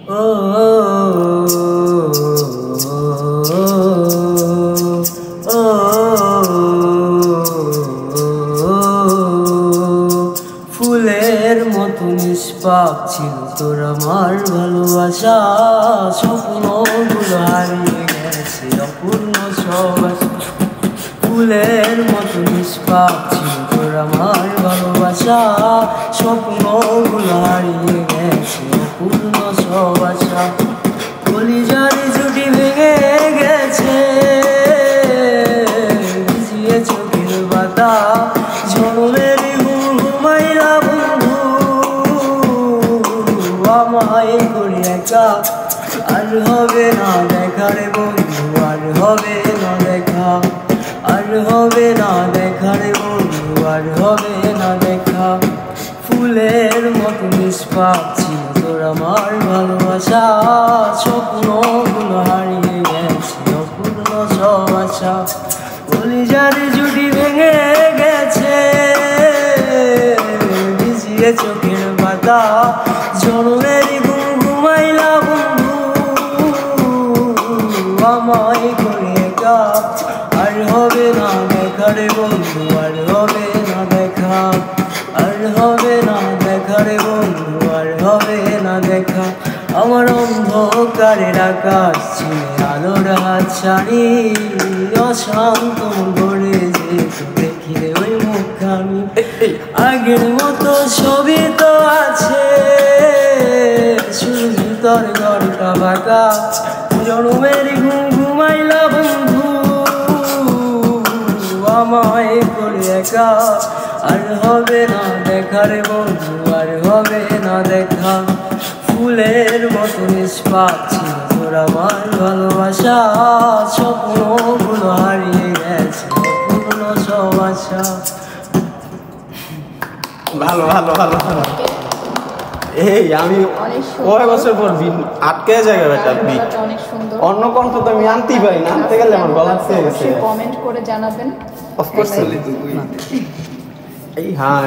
ও ফুলের মতো নিষ্পাপ ছিল তোর আমার ভালোবাসা, স্বপ্নগুলো হারিয়ে গেছে অপূর্ণ সব আশা। ফুলের মতো নিষ্পাপ ছিল তোর আমার ভালোবাসা, স্বপ্নগুলো হারিয়ে গেছে অপূর্ণ সব আশা। কলিজার জুটি ভেঙে গেছে ভিজিয়ে চোখের পাতা, জন্মের ঘুমাইলা বন্ধু আমায় করে একা। আর হবে না দেখা রে বন্ধু, আর হবে না দেখা, আর হবে না দেখা রে বন্ধু, আর হবে না দেখা। ফুলের মতো নিষ্পাপ ছিল তোর আমার ভালোবাসা, স্বপ্নগুলো হারিয়ে গেছে অপূর্ণ সব আশা। কলিজার জুটি ভেঙে গেছে ভিজিয়ে চোখের পাতা, জন্মের ঘুমাইলা বন্ধু আমায় করে একা। আর হবে না দেখা রে বন্ধু, আর হবে না দেখা, আর হবে না দেখা রে বন্ধু, আর হবে না দেখা। আমার অন্ধকারের আকাশ ছিঁড়ে আলোর হাত ছাড়ি, অশান্ত ভরে যেত দেখি রে ওই মুখখানি। আগের মতো ছবি তো আছে, শুধু তোর ঘরটা বাঁকা, জন্মের ঘুমাইলা বন্ধু আমায় করে একা। আর হবে না দেখা রে বন্ধু, আর হবে না দেখা। ফুলের মতো নিষ্পাপ ছিল তোর আমার ভালোবাসা, স্বপ্নগুলো হারিয়ে গেছে অপূর্ণ সব আশা। ভালো ভালো ভালো ভালো। এই আমি কয় বছর পর আটকে জায়গা বেটা বিট অন্য কণ্ঠ তো আমি আনতেই পারি না, আনতে গেলে আমার গলা থেকে গেছে। কমেন্ট করে জানাবেন। অফকোর্স এই হ্যাঁ।